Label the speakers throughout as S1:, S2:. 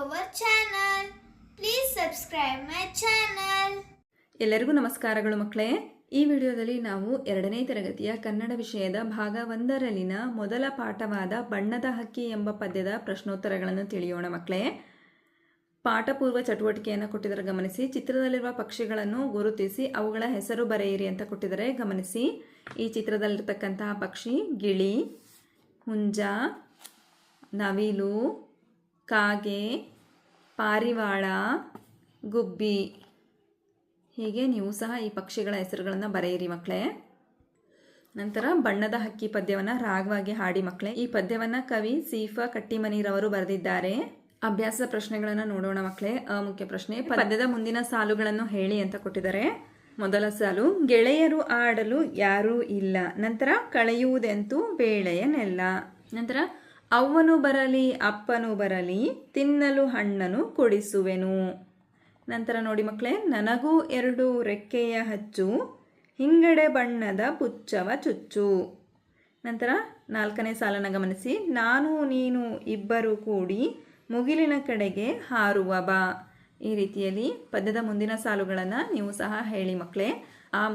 S1: our channel. Please subscribe my channel.
S2: ಎಲ್ಲರಿಗೂ ನಮಸ್ಕಾರಗಳು ಮಕ್ಕಳೇ. ಈ ವಿಡಿಯೋದಲ್ಲಿ ನಾವು 2ನೇ ತರಗತಿಯ ಕನ್ನಡ ವಿಷಯದ ಭಾಗ 1ರಲ್ಲಿನ ಮೊದಲ ಪಾಠವಾದ ಬಣ್ಣದ ಹಕ್ಕಿ ಎಂಬ ಪದ್ಯದ ಪ್ರಶ್ನೋತ್ತರಗಳನ್ನು ತಿಳಿಯೋಣ ಮಕ್ಕಳೇ. ಪಾಠಪೂರ್ವ ಚಟುವಟಿಕೆಯನ್ನು ಕೊಟ್ಟಿದ್ದಾರೆ ಗಮನಿಸಿ. ಚಿತ್ರದಲ್ಲಿರುವ ಪಕ್ಷಿಗಳನ್ನು ಗುರುತಿಸಿ ಅವುಗಳ ಹೆಸರು ಬರೆಯಿರಿ ಅಂತ ಕೊಟ್ಟಿದ್ದಾರೆ ಗಮನಿಸಿ. ಈ ಚಿತ್ರದಲ್ಲಿರ್ತಕ್ಕಂತಹ ಪಕ್ಷಿ ಗಿಳಿ, ಹುಂಜ, ನವಿಲು, ಕಾಗೆ, ಪಾರಿವಾಳ, ಗುಬ್ಬಿ. ಹೀಗೆ ನೀವು ಸಹ ಈ ಪಕ್ಷಿಗಳ ಹೆಸರುಗಳನ್ನು ಬರೆಯಿರಿ ಮಕ್ಕಳೇ. ನಂತರ ಬಣ್ಣದ ಹಕ್ಕಿ ಪದ್ಯವನ್ನು ರಾಗವಾಗಿ ಹಾಡಿ ಮಕ್ಕಳೇ. ಈ ಪದ್ಯವನ್ನು ಕವಿ ಸೀಫಾ ಕಟ್ಟಿಮನಿರವರು ಬರೆದಿದ್ದಾರೆ. ಅಭ್ಯಾಸ ಪ್ರಶ್ನೆಗಳನ್ನು ನೋಡೋಣ ಮಕ್ಕಳೇ. ಮುಖ್ಯ ಪ್ರಶ್ನೆ, ಪದ್ಯದ ಮುಂದಿನ ಸಾಲುಗಳನ್ನು ಹೇಳಿ ಅಂತ ಕೊಟ್ಟಿದ್ದಾರೆ. ಮೊದಲ ಸಾಲು, ಗೆಳೆಯರು ಆಡಲು ಯಾರೂ ಇಲ್ಲ. ನಂತರ ಕಳೆಯುವುದೆಂತೂ ಬೇಳೆಯನೆಲ್ಲ. ನಂತರ ಅವ್ವನು ಬರಲಿ ಅಪ್ಪನು ಬರಲಿ ತಿನ್ನಲು ಹಣ್ಣನು ಕೊಡಿಸುವೆನು. ನಂತರ ನೋಡಿ ಮಕ್ಕಳೇ, ನನಗೂ 2 ರೆಕ್ಕೆಯ ಹಚ್ಚು ಹಿಂಗಡೆ ಬಣ್ಣದ ಪುಚ್ಚವ ಚುಚ್ಚು. ನಂತರ 4ನೇ ಸಾಲನ್ನು ಗಮನಿಸಿ. ನಾನು ನೀನು ಇಬ್ಬರು ಕೂಡಿ ಮುಗಿಲಿನ ಕಡೆಗೆ ಹಾರುವ ಬಾ. ಈ ರೀತಿಯಲ್ಲಿ ಪದ್ಯದ ಮುಂದಿನ ಸಾಲುಗಳನ್ನು ನೀವು ಸಹ ಹೇಳಿ ಮಕ್ಕಳೇ.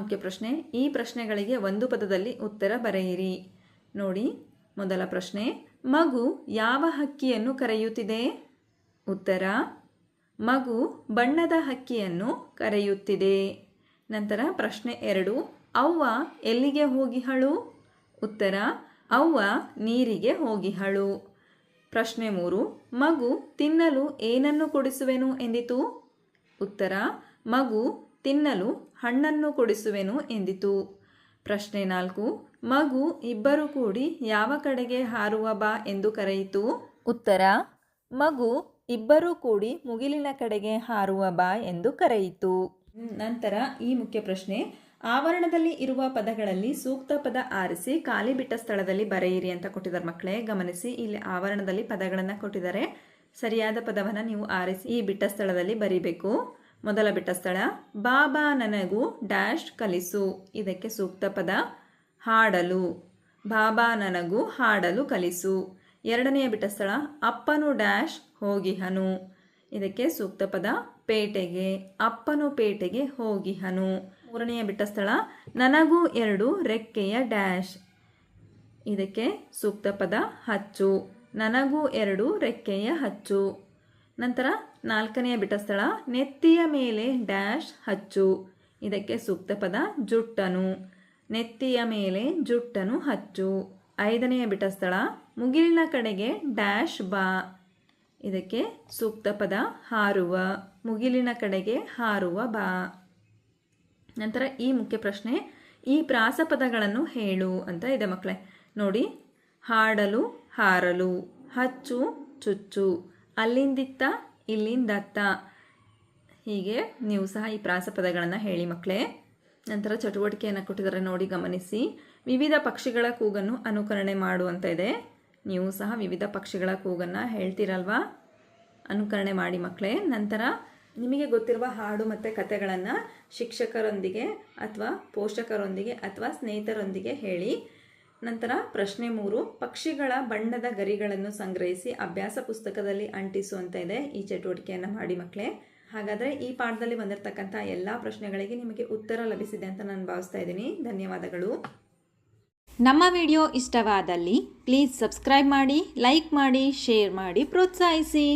S2: ಮುಖ್ಯ ಪ್ರಶ್ನೆ, ಈ ಪ್ರಶ್ನೆಗಳಿಗೆ ಒಂದು ಪದದಲ್ಲಿ ಉತ್ತರ ಬರೆಯಿರಿ. ನೋಡಿ, ಮೊದಲ ಪ್ರಶ್ನೆ, ಮಗು ಯಾವ ಹಕ್ಕಿಯನ್ನು ಕರೆಯುತ್ತಿದೆ? ಉತ್ತರ, ಮಗು ಬಣ್ಣದ ಹಕ್ಕಿಯನ್ನು ಕರೆಯುತ್ತಿದೆ. ನಂತರ ಪ್ರಶ್ನೆ 2, ಅವ್ವ ಎಲ್ಲಿಗೆ ಹೋಗಿಹಳು? ಉತ್ತರ, ಅವ್ವ ನೀರಿಗೆ ಹೋಗಿಹಳು. ಪ್ರಶ್ನೆ 3, ಮಗು ತಿನ್ನಲು ಏನನ್ನು ಕೊಡಿಸುವೆನು ಎಂದಿತು? ಉತ್ತರ, ಮಗು ತಿನ್ನಲು ಹಣ್ಣನ್ನು ಕೊಡಿಸುವೆನು ಎಂದಿತು. ಪ್ರಶ್ನೆ 4, ಮಗು ಇಬ್ಬರು ಕೂಡಿ ಯಾವ ಕಡೆಗೆ ಹಾರುವ ಬಾ ಎಂದು ಕರೆಯಿತು? ಉತ್ತರ, ಮಗು ಇಬ್ಬರು ಕೂಡಿ ಮುಗಿಲಿನ ಕಡೆಗೆ ಹಾರುವ ಬಾ ಎಂದು ಕರೆಯಿತು. ನಂತರ ಈ ಮುಖ್ಯ ಪ್ರಶ್ನೆ, ಆವರಣದಲ್ಲಿ ಇರುವ ಪದಗಳಲ್ಲಿ ಸೂಕ್ತ ಪದ ಆರಿಸಿ ಖಾಲಿ ಬಿಟ್ಟ ಸ್ಥಳದಲ್ಲಿ ಬರೆಯಿರಿ ಅಂತ ಕೊಟ್ಟಿದ್ದಾರೆ ಮಕ್ಕಳೇ. ಗಮನಿಸಿ, ಇಲ್ಲಿ ಆವರಣದಲ್ಲಿ ಪದಗಳನ್ನು ಕೊಟ್ಟಿದ್ದಾರೆ. ಸರಿಯಾದ ಪದವನ್ನು ನೀವು ಆರಿಸಿ ಈ ಬಿಟ್ಟ ಸ್ಥಳದಲ್ಲಿ ಬರೀಬೇಕು. ಮೊದಲ ಬಿಟ್ಟ ಸ್ಥಳ, ಬಾಬಾ ನನಗೂ ಡ್ಯಾಶ್ ಕಲಿಸು. ಇದಕ್ಕೆ ಸೂಕ್ತ ಪದ ಹಾಡಲು. ಬಾಬಾ ನನಗೂ ಹಾಡಲು ಕಲಿಸು. ಎರಡನೆಯ ಬಿಟ್ಟ ಸ್ಥಳ, ಅಪ್ಪನು ಡ್ಯಾಶ್ ಹೋಗಿಹನು. ಇದಕ್ಕೆ ಸೂಕ್ತ ಪದ ಪೇಟೆಗೆ. ಅಪ್ಪನು ಪೇಟೆಗೆ ಹೋಗಿಹನು. ಮೂರನೆಯ ಬಿಟ್ಟ ಸ್ಥಳ, ನನಗೂ 2 ರೆಕ್ಕೆಯ ಡ್ಯಾಶ್. ಇದಕ್ಕೆ ಸೂಕ್ತ ಪದ ಹಚ್ಚು. ನನಗೂ 2 ರೆಕ್ಕೆಯ ಹಚ್ಚು. ನಂತರ 4ನೆಯ ಬಿಟ್ಟ ಸ್ಥಳ, ನೆತ್ತಿಯ ಮೇಲೆ ಡ್ಯಾಶ್ ಹಚ್ಚು. ಇದಕ್ಕೆ ಸೂಕ್ತ ಪದ ಜುಟ್ಟನು. ನೆತ್ತಿಯ ಮೇಲೆ ಜುಟ್ಟನು ಹಚ್ಚು. 5ನೆಯ ಬಿಟ್ಟ ಸ್ಥಳ, ಮುಗಿಲಿನ ಕಡೆಗೆ ಡ್ಯಾಶ್ ಬಾ. ಇದಕ್ಕೆ ಸೂಕ್ತ ಪದ ಹಾರುವ. ಮುಗಿಲಿನ ಕಡೆಗೆ ಹಾರುವ ಬಾ. ನಂತರ ಈ ಮುಖ್ಯ ಪ್ರಶ್ನೆ, ಈ ಪ್ರಾಸಪದಗಳನ್ನು ಹೇಳು ಅಂತ ಇದೆ ಮಕ್ಕಳೇ. ನೋಡಿ, ಹಾಡಲು ಹಾರಲು, ಹಚ್ಚು ಚುಚ್ಚು, ಅಲ್ಲಿಂದಿತ್ತ ಇಲ್ಲಿಂದತ್ತ. ಹೀಗೆ ನೀವು ಸಹ ಈ ಪ್ರಾಸಪದಗಳನ್ನು ಹೇಳಿ ಮಕ್ಕಳೇ. ನಂತರ ಚಟುವಟಿಕೆಯನ್ನು ಕೊಟ್ಟಿದ್ದಾರೆ ನೋಡಿ ಗಮನಿಸಿ. ವಿವಿಧ ಪಕ್ಷಿಗಳ ಕೂಗನ್ನು ಅನುಕರಣೆ ಮಾಡುವಂತ ಇದೆ. ನೀವು ಸಹ ವಿವಿಧ ಪಕ್ಷಿಗಳ ಕೂಗನ್ನು ಹೇಳ್ತೀರಲ್ವಾ, ಅನುಕರಣೆ ಮಾಡಿ ಮಕ್ಕಳೇ. ನಂತರ ನಿಮಗೆ ಗೊತ್ತಿರುವ ಹಾಡು ಮತ್ತು ಕಥೆಗಳನ್ನು ಶಿಕ್ಷಕರೊಂದಿಗೆ ಅಥವಾ ಪೋಷಕರೊಂದಿಗೆ ಅಥವಾ ಸ್ನೇಹಿತರೊಂದಿಗೆ ಹೇಳಿ. ನಂತರ ಪ್ರಶ್ನೆ 3, ಪಕ್ಷಿಗಳ ಬಣ್ಣದ ಗರಿಗಳನ್ನು ಸಂಗ್ರಹಿಸಿ ಅಭ್ಯಾಸ ಪುಸ್ತಕದಲ್ಲಿ ಅಂಟಿಸುವಂತ ಇದೆ. ಈ ಚಟುವಟಿಕೆಯನ್ನು ಮಾಡಿ ಮಕ್ಕಳೇ. ಹಾಗಾದರೆ ಈ ಪಾಠದಲ್ಲಿ ಬಂದಿರತಕ್ಕಂಥ ಎಲ್ಲ ಪ್ರಶ್ನೆಗಳಿಗೆ ನಿಮಗೆ ಉತ್ತರ ಲಭಿಸಿದೆ ಅಂತ ನಾನು ಭಾವಿಸ್ತಾ ಇದ್ದೀನಿ. ಧನ್ಯವಾದಗಳು.
S3: ನಮ್ಮ ವಿಡಿಯೋ ಇಷ್ಟವಾದಲ್ಲಿ ಪ್ಲೀಸ್ ಸಬ್ಸ್ಕ್ರೈಬ್ ಮಾಡಿ, ಲೈಕ್ ಮಾಡಿ, ಶೇರ್ ಮಾಡಿ, ಪ್ರೋತ್ಸಾಹಿಸಿ.